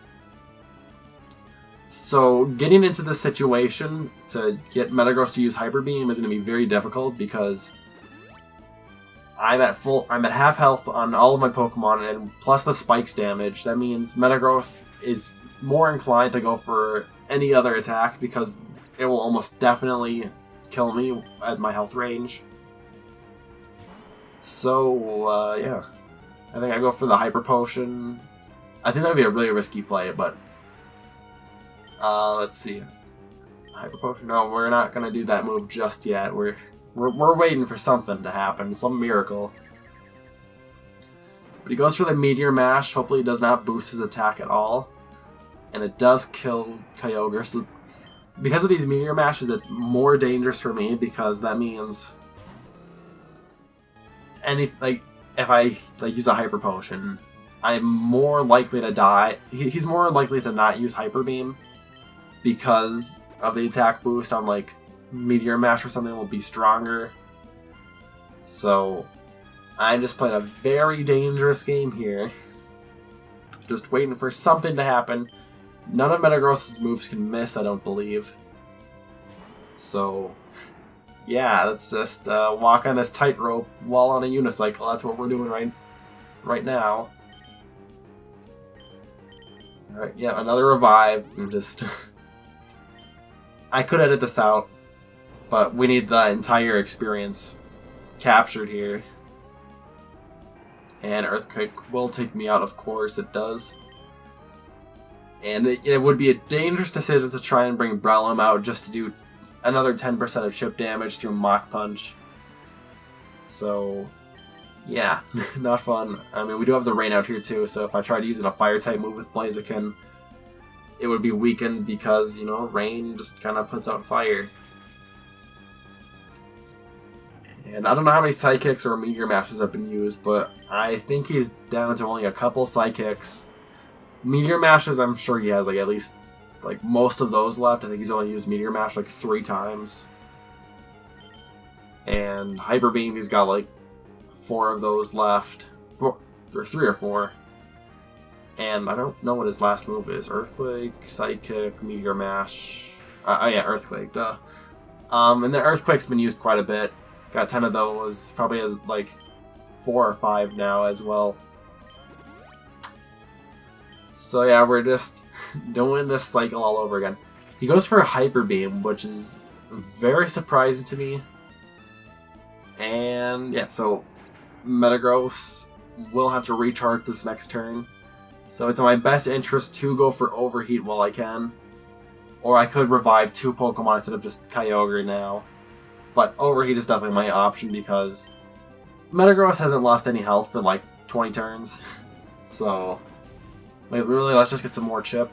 So getting into this situation to get Metagross to use Hyper Beam is going to be very difficult because I'm at half health on all of my Pokemon, and plus the spikes damage. That means Metagross is more inclined to go for any other attack because it will almost definitely kill me at my health range. So, yeah. I think I go for the Hyper Potion. I think that would be a really risky play, but... let's see. Hyper Potion? No, we're not going to do that move just yet. We're waiting for something to happen. Some miracle. But he goes for the Meteor Mash. Hopefully it does not boost his attack at all. And it does kill Kyogre. So because of these Meteor Mashes, it's more dangerous for me because that means... if I use a Hyper Potion, I'm more likely to die. He's more likely to not use Hyper Beam because of the attack boost on like Meteor Mash or something will be stronger. So I'm just playing a very dangerous game here. Just waiting for something to happen. None of Metagross's moves can miss, I don't believe. So yeah, let's just walk on this tightrope while on a unicycle. That's what we're doing right now. Alright, yeah, another revive. And just... I could edit this out, but we need the entire experience captured here. And Earthquake will take me out, of course it does. And it would be a dangerous decision to try and bring Breloom out just to do another 10% of chip damage through Mach Punch. So, yeah, not fun. I mean, we do have the Rain out here too, so if I tried using a Fire-type move with Blaziken, it would be weakened because, you know, Rain just kind of puts out fire. And I don't know how many Psychics or Meteor Mashes have been used, but I think he's down to only a couple Psychics. Meteor Mashes, I'm sure he has like at least like most of those left. I think he's only used Meteor Mash like 3 times. And Hyper Beam, he's got like 4 of those left. 3 or 4. And I don't know what his last move is. Earthquake, Psychic, Meteor Mash. Yeah, Earthquake, duh. And the Earthquake's been used quite a bit. Got 10 of those. Probably has like 4 or 5 now as well. So yeah, we're just doing this cycle all over again. He goes for a Hyper Beam, which is very surprising to me. And yeah, so Metagross will have to recharge this next turn. So it's in my best interest to go for Overheat while I can. Or I could revive 2 Pokemon instead of just Kyogre now. But Overheat is definitely my option because Metagross hasn't lost any health for like 20 turns. So, wait, really, let's just get some more chip.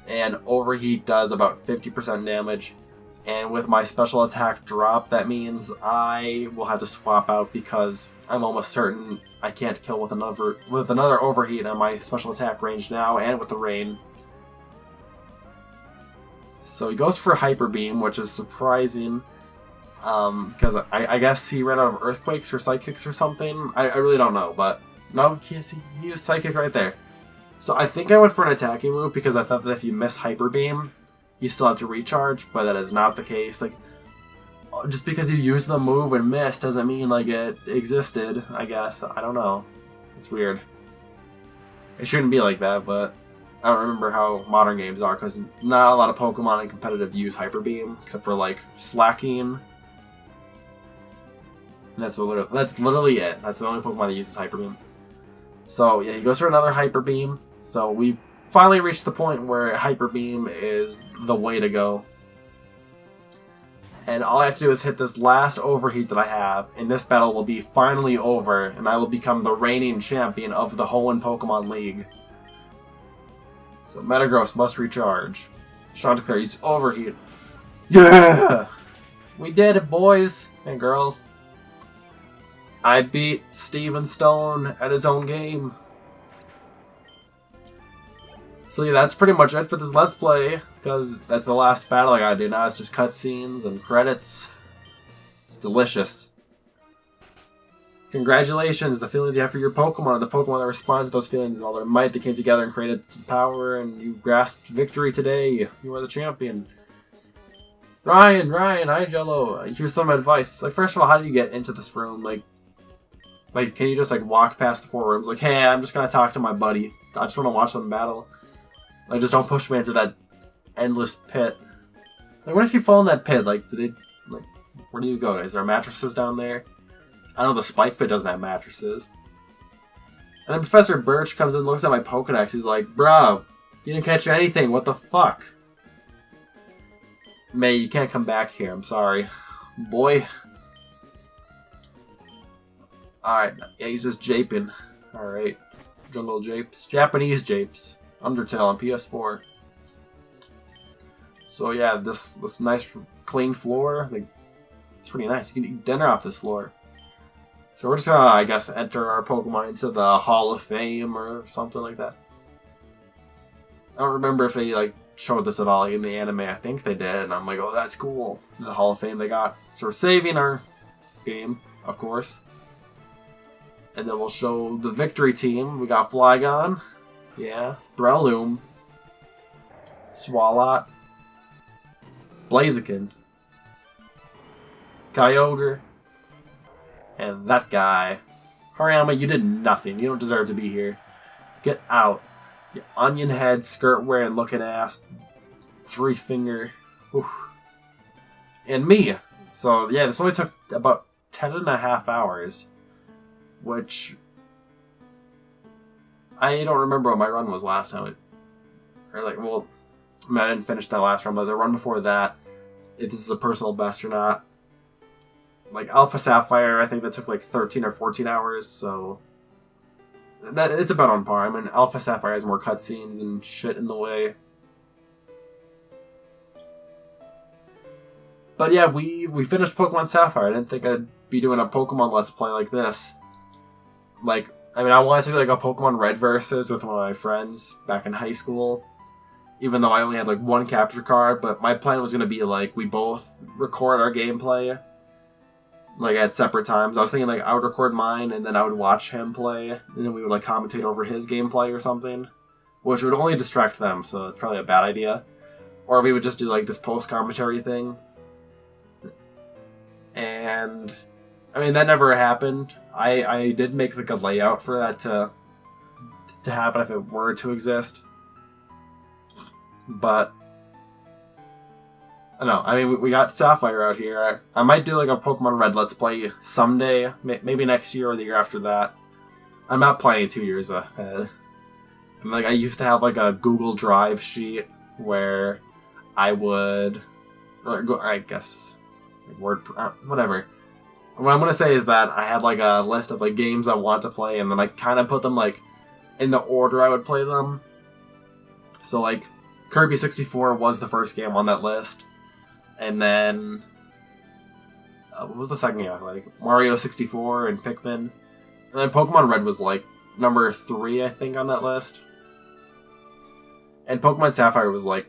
And Overheat does about 50% damage. And with my special attack drop, that means I will have to swap out because I'm almost certain I can't kill with another Overheat on my special attack range now and with the Rain. So he goes for Hyper Beam, which is surprising. Because I guess he ran out of Earthquakes or Psychics or something. I really don't know, but no, he used Psychic right there. So I think I went for an attacking move because I thought that if you miss Hyper Beam, you still have to recharge, but that is not the case. Like, just because you used the move and missed doesn't mean like it existed, I guess. I don't know. It's weird. It shouldn't be like that, but I don't remember how modern games are because not a lot of Pokemon in competitive use Hyper Beam, except for like Slaking. And that's literally it. That's the only Pokemon that uses Hyper Beam. So yeah, he goes for another Hyper Beam. So we've finally reached the point where Hyper Beam is the way to go. And all I have to do is hit this last Overheat that I have, and this battle will be finally over, and I will become the reigning champion of the Hoenn Pokemon League. So Metagross must recharge. Chanticleer uses Overheat. Yeah! We did it, boys and girls. I beat Steven Stone at his own game. So yeah, that's pretty much it for this Let's Play, because that's the last battle I gotta do now. It's just cutscenes and credits. It's delicious. Congratulations, the feelings you have for your Pokemon, and the Pokemon that responds to those feelings and all their might, they came together and created some power, and you grasped victory today. You are the champion. Ryan, hi Jello. Here's some advice. Like, first of all, how do you get into this room? Like, can you just, like, walk past the 4 rooms? Like, hey, I'm just gonna talk to my buddy. I just want to watch them battle. Like, just don't push me into that endless pit. Like, what if you fall in that pit? Like, where do you go? Is there mattresses down there? I know the Spike Pit doesn't have mattresses. And then Professor Birch comes in and looks at my Pokedex. He's like, bro, you didn't catch anything. What the fuck? May, you can't come back here. I'm sorry. Boy. Alright. Yeah, he's just japing. Alright. Jungle japes. Japanese japes. Undertale on PS4. So yeah, this nice clean floor. Like, it's pretty nice. You can eat dinner off this floor. So we're just gonna, I guess, enter our Pokemon into the Hall of Fame or something like that. I don't remember if they, like, showed this at all in the anime. I think they did, and I'm like, oh, that's cool. The Hall of Fame they got. So we're saving our game, of course. And then we'll show the victory team. We got Flygon. Yeah. Breloom. Swalot. Blaziken. Kyogre. And that guy. Hariyama, you did nothing. You don't deserve to be here. Get out. You onion head, skirt wearing, looking ass. 3-finger. Oof. And me. So, yeah, this only took about 10.5 hours. Which, I don't remember what my run was last time. I didn't finish that last run, but the run before that, if this is a personal best or not. Like, Alpha Sapphire, I think that took like 13 or 14 hours, so it's about on par. I mean, Alpha Sapphire has more cutscenes and shit in the way. But yeah, we finished Pokemon Sapphire. I didn't think I'd be doing a Pokemon Let's Play like this. Like, I mean, I wanted to do like a Pokemon Red Versus with one of my friends back in high school. Even though I only had like 1 capture card, but my plan was going to be like, we both record our gameplay. Like, at separate times. I was thinking, like, I would record mine, and then I would watch him play, and then we would, like, commentate over his gameplay or something. Which would only distract them, so it's probably a bad idea. Or we would just do, like, this post-commentary thing. And, I mean, that never happened. I did make, like, a layout for that to happen if it were to exist. But I don't know. I mean, we got Sapphire out here. I might do like a Pokemon Red Let's Play someday. Maybe next year or the year after that. I'm not planning 2 years ahead. I used to have like a Google Drive sheet where I would, I guess, whatever. What I'm gonna say is that I had like a list of like games I want to play, and then I kind of put them like in the order I would play them. So like Kirby 64 was the first game on that list. And then, what was the second game? Like, Mario 64 and Pikmin. And then Pokemon Red was, like, number 3, I think, on that list. And Pokemon Sapphire was, like,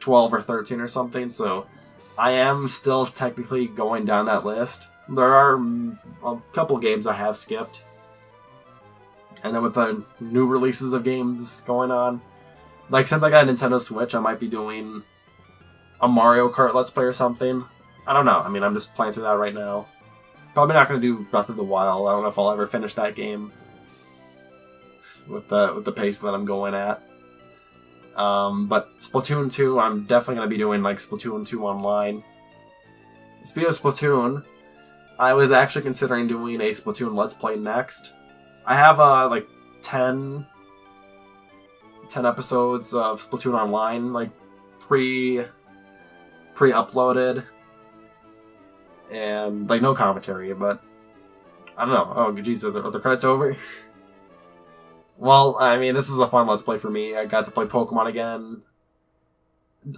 12 or 13 or something, so I am still technically going down that list. There are a couple games I have skipped. And then with the new releases of games going on, like, since I got a Nintendo Switch, I might be doing a Mario Kart Let's Play or something. I don't know. I mean, I'm just playing through that right now. Probably not going to do Breath of the Wild. I don't know if I'll ever finish that game with the pace that I'm going at. But Splatoon 2, I'm definitely going to be doing like Splatoon 2 online. Speaking of Splatoon, I was actually considering doing a Splatoon Let's Play next. I have like 10 episodes of Splatoon Online, like pre-uploaded, and like no commentary, but I don't know. Oh, geez, are the credits over? Well, I mean, this is a fun Let's Play for me. I got to play Pokemon again.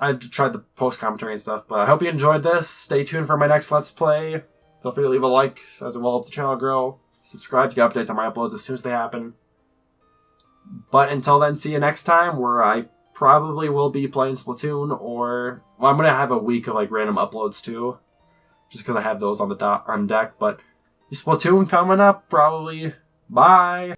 I tried the post-commentary and stuff, but I hope you enjoyed this. Stay tuned for my next Let's Play. Feel free to leave a like, as it will help the channel grow. Subscribe to get updates on my uploads as soon as they happen. But until then, see you next time, where I probably will be playing Splatoon, or, well, I'm going to have a week of like random uploads too, just because I have those on deck, but Splatoon coming up, probably. Bye!